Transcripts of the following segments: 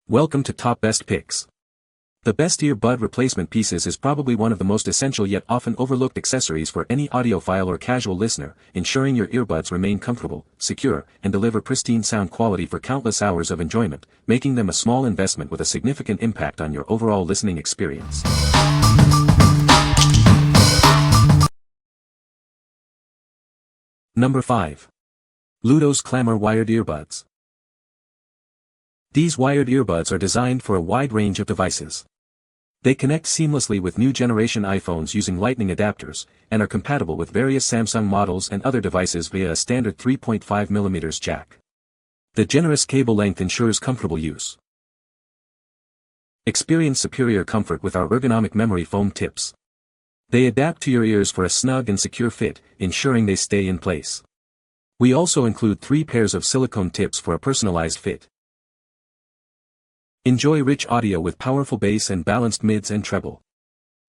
Welcome to Top Best Picks. The best earbud replacement pieces is probably one of the most essential yet often overlooked accessories for any audiophile or casual listener, ensuring your earbuds remain comfortable, secure, and deliver pristine sound quality for countless hours of enjoyment, making them a small investment with a significant impact on your overall listening experience. Number 5. LUDOS Clamor Wired Earbuds. These wired earbuds are designed for a wide range of devices. They connect seamlessly with new generation iPhones using Lightning adapters, and are compatible with various Samsung models and other devices via a standard 3.5mm jack. The generous cable length ensures comfortable use. Experience superior comfort with our ergonomic memory foam tips. They adapt to your ears for a snug and secure fit, ensuring they stay in place. We also include 3 pairs of silicone tips for a personalized fit. Enjoy rich audio with powerful bass and balanced mids and treble.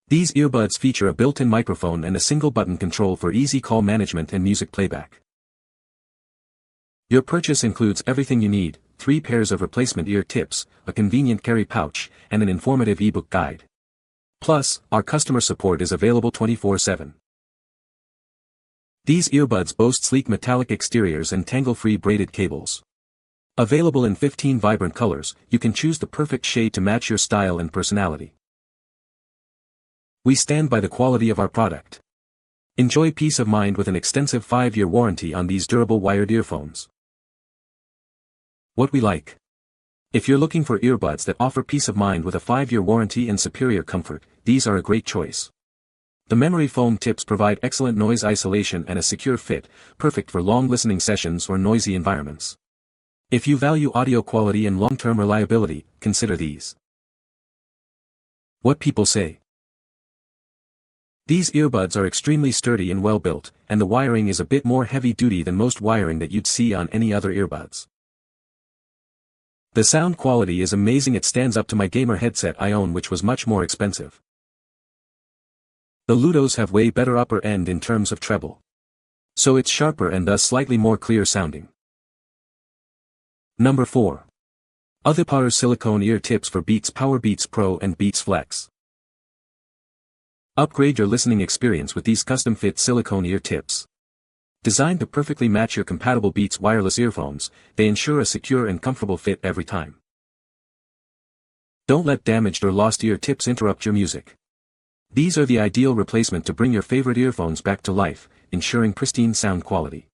These earbuds feature a built-in microphone and a single-button control for easy call management and music playback. Your purchase includes everything you need: 3 pairs of replacement ear tips, a convenient carry pouch, and an informative ebook guide. Plus, our customer support is available 24/7. These earbuds boast sleek metallic exteriors and tangle-free braided cables. Available in 15 vibrant colors, you can choose the perfect shade to match your style and personality. We stand by the quality of our product. Enjoy peace of mind with an extensive 5-year warranty on these durable wired earphones. What we like. If you're looking for earbuds that offer peace of mind with a 5-year warranty and superior comfort, these are a great choice. The memory foam tips provide excellent noise isolation and a secure fit, perfect for long listening sessions or noisy environments. If you value audio quality and long-term reliability, consider these. What people say. These earbuds are extremely sturdy and well-built, and the wiring is a bit more heavy-duty than most wiring that you'd see on any other earbuds. The sound quality is amazing. It stands up to my gamer headset I own, which was much more expensive. The LUDOS have way better upper end in terms of treble. So it's sharper and thus slightly more clear sounding. Number 4. Adhiper Silicone Ear Tips for Beats Powerbeats Pro and Beats Flex. Upgrade your listening experience with these custom-fit silicone ear tips. Designed to perfectly match your compatible Beats wireless earphones, they ensure a secure and comfortable fit every time. Don't let damaged or lost ear tips interrupt your music. These are the ideal replacement to bring your favorite earphones back to life, ensuring pristine sound quality.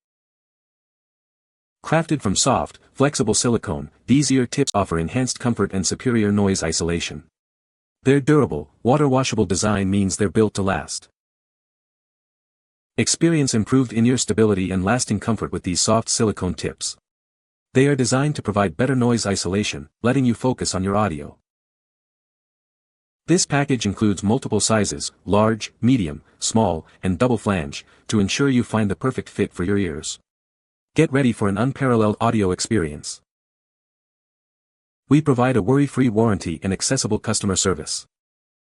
Crafted from soft, flexible silicone, these ear tips offer enhanced comfort and superior noise isolation. Their durable, water-washable design means they're built to last. Experience improved in-ear stability and lasting comfort with these soft silicone tips. They are designed to provide better noise isolation, letting you focus on your audio. This package includes multiple sizes, large, medium, small, and double flange, to ensure you find the perfect fit for your ears. Get ready for an unparalleled audio experience. We provide a worry-free warranty and accessible customer service.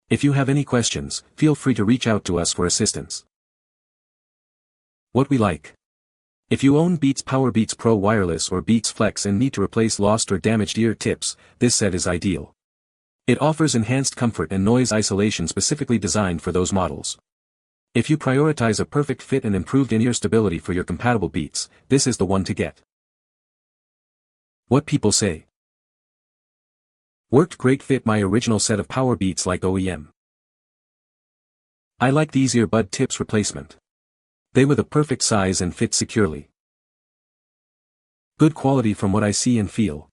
If you have any questions, feel free to reach out to us for assistance. What we like. If you own Beats Powerbeats Pro Wireless or Beats Flex and need to replace lost or damaged ear tips, this set is ideal. It offers enhanced comfort and noise isolation specifically designed for those models. If you prioritize a perfect fit and improved in-ear stability for your compatible Beats, this is the one to get. What people say. Worked great, fit my original set of Powerbeats like OEM. I like these earbud tips replacement. They were the perfect size and fit securely. Good quality from what I see and feel.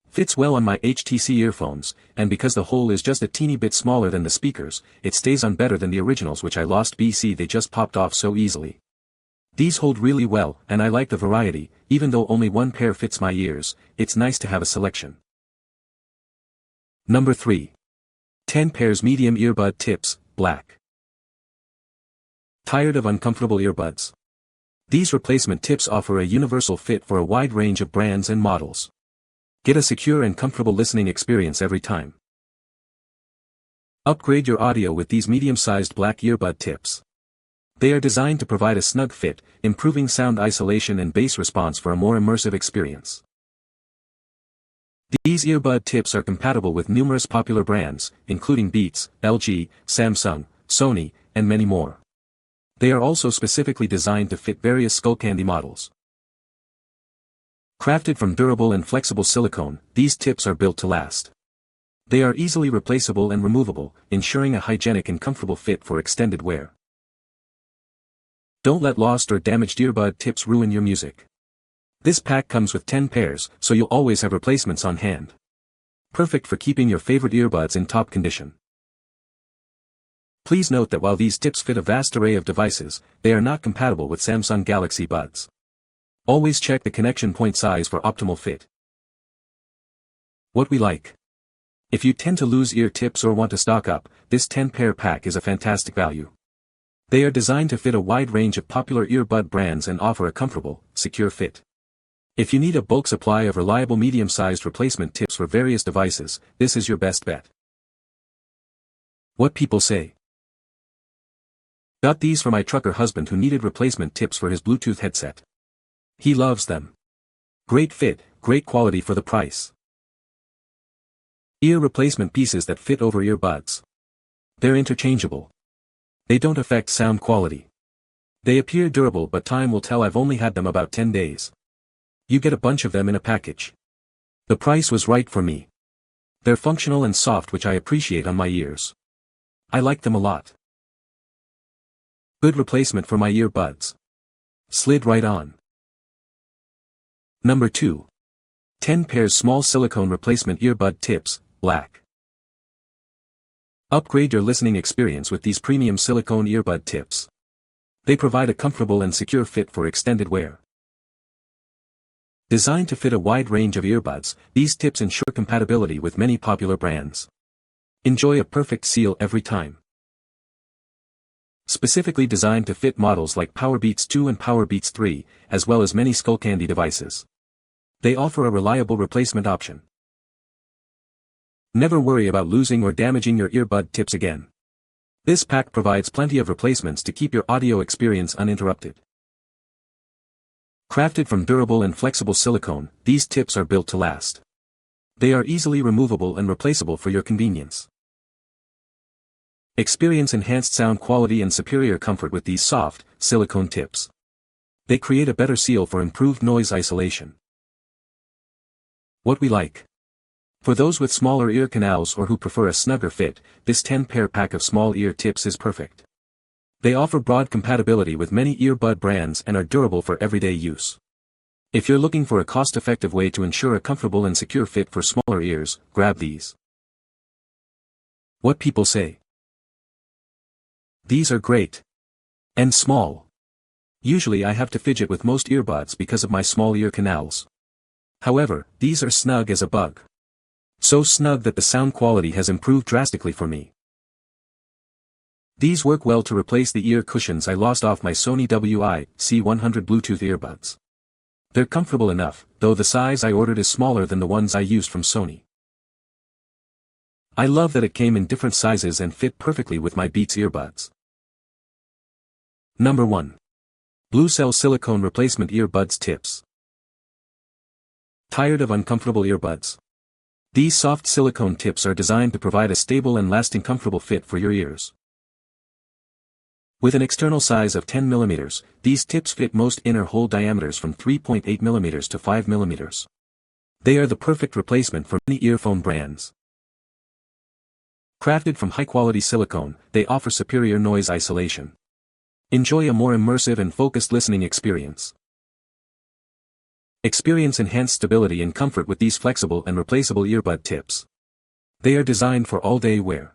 Fits well on my HTC earphones, and because the hole is just a teeny bit smaller than the speakers, it stays on better than the originals which I lost BC. They just popped off so easily. These hold really well, and I like the variety. Even though only one pair fits my ears, it's nice to have a selection. Number 3. 10 pairs medium earbud tips, black. Tired of uncomfortable earbuds? These replacement tips offer a universal fit for a wide range of brands and models. Get a secure and comfortable listening experience every time. Upgrade your audio with these medium-sized black earbud tips. They are designed to provide a snug fit, improving sound isolation and bass response for a more immersive experience. These earbud tips are compatible with numerous popular brands, including Beats, LG, Samsung, Sony, and many more. They are also specifically designed to fit various Skullcandy models. Crafted from durable and flexible silicone, these tips are built to last. They are easily replaceable and removable, ensuring a hygienic and comfortable fit for extended wear. Don't let lost or damaged earbud tips ruin your music. This pack comes with 10 pairs, so you'll always have replacements on hand. Perfect for keeping your favorite earbuds in top condition. Please note that while these tips fit a vast array of devices, they are not compatible with Samsung Galaxy Buds. Always check the connection point size for optimal fit. What we like. If you tend to lose ear tips or want to stock up, this 10-pair pack is a fantastic value. They are designed to fit a wide range of popular earbud brands and offer a comfortable, secure fit. If you need a bulk supply of reliable medium-sized replacement tips for various devices, this is your best bet. What people say. Got these for my trucker husband who needed replacement tips for his Bluetooth headset. He loves them. Great fit, great quality for the price. Ear replacement pieces that fit over earbuds. They're interchangeable. They don't affect sound quality. They appear durable, but time will tell. I've only had them about 10 days. You get a bunch of them in a package. The price was right for me. They're functional and soft, which I appreciate on my ears. I like them a lot. Good replacement for my earbuds. Slid right on. Number 2. 10 pairs small silicone replacement earbud tips, black. Upgrade your listening experience with these premium silicone earbud tips. They provide a comfortable and secure fit for extended wear. Designed to fit a wide range of earbuds, these tips ensure compatibility with many popular brands. Enjoy a perfect seal every time. Specifically designed to fit models like Powerbeats 2 and Powerbeats 3, as well as many Skullcandy devices. They offer a reliable replacement option. Never worry about losing or damaging your earbud tips again. This pack provides plenty of replacements to keep your audio experience uninterrupted. Crafted from durable and flexible silicone, these tips are built to last. They are easily removable and replaceable for your convenience. Experience enhanced sound quality and superior comfort with these soft, silicone tips. They create a better seal for improved noise isolation. What we like. For those with smaller ear canals or who prefer a snugger fit, this 10-pair pack of small ear tips is perfect. They offer broad compatibility with many earbud brands and are durable for everyday use. If you're looking for a cost-effective way to ensure a comfortable and secure fit for smaller ears, grab these. What people say. These are great. And small. Usually I have to fidget with most earbuds because of my small ear canals. However, these are snug as a bug. So snug that the sound quality has improved drastically for me. These work well to replace the ear cushions I lost off my Sony WI-C100 Bluetooth earbuds. They're comfortable enough, though the size I ordered is smaller than the ones I used from Sony. I love that it came in different sizes and fit perfectly with my Beats earbuds. Number 1. Bluecell Silicone Replacement Earbuds Tips. Tired of uncomfortable earbuds? These soft silicone tips are designed to provide a stable and lasting comfortable fit for your ears. With an external size of 10 mm, these tips fit most inner hole diameters from 3.8 mm to 5 mm. They are the perfect replacement for many earphone brands. Crafted from high-quality silicone, they offer superior noise isolation. Enjoy a more immersive and focused listening experience. Experience enhanced stability and comfort with these flexible and replaceable earbud tips. They are designed for all-day wear.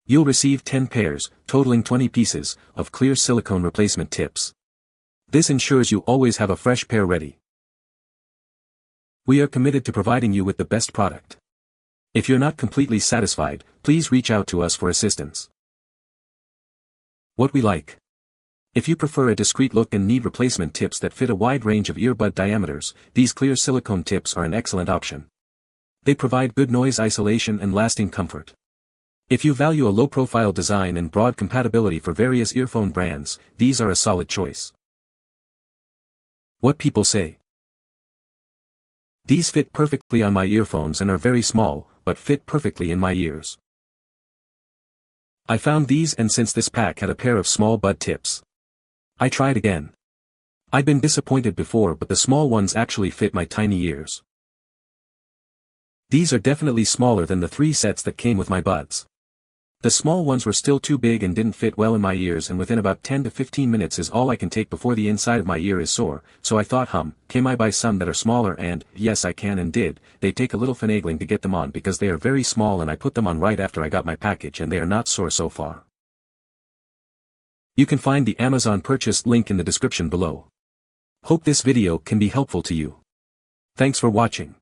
You'll receive 10 pairs, totaling 20 pieces, of clear silicone replacement tips. This ensures you always have a fresh pair ready. We are committed to providing you with the best product. If you're not completely satisfied, please reach out to us for assistance. What we like. If you prefer a discreet look and need replacement tips that fit a wide range of earbud diameters, these clear silicone tips are an excellent option. They provide good noise isolation and lasting comfort. If you value a low-profile design and broad compatibility for various earphone brands, these are a solid choice. What people say. These fit perfectly on my earphones and are very small, but fit perfectly in my ears. I found these and since this pack had a pair of small bud tips, I tried again. I'd been disappointed before but the small ones actually fit my tiny ears. These are definitely smaller than the 3 sets that came with my buds. The small ones were still too big and didn't fit well in my ears, and within about 10 to 15 minutes is all I can take before the inside of my ear is sore, so I thought can I buy some that are smaller, and, yes I can and did. They take a little finagling to get them on because they are very small and I put them on right after I got my package and they are not sore so far. You can find the Amazon purchase link in the description below. Hope this video can be helpful to you. Thanks for watching.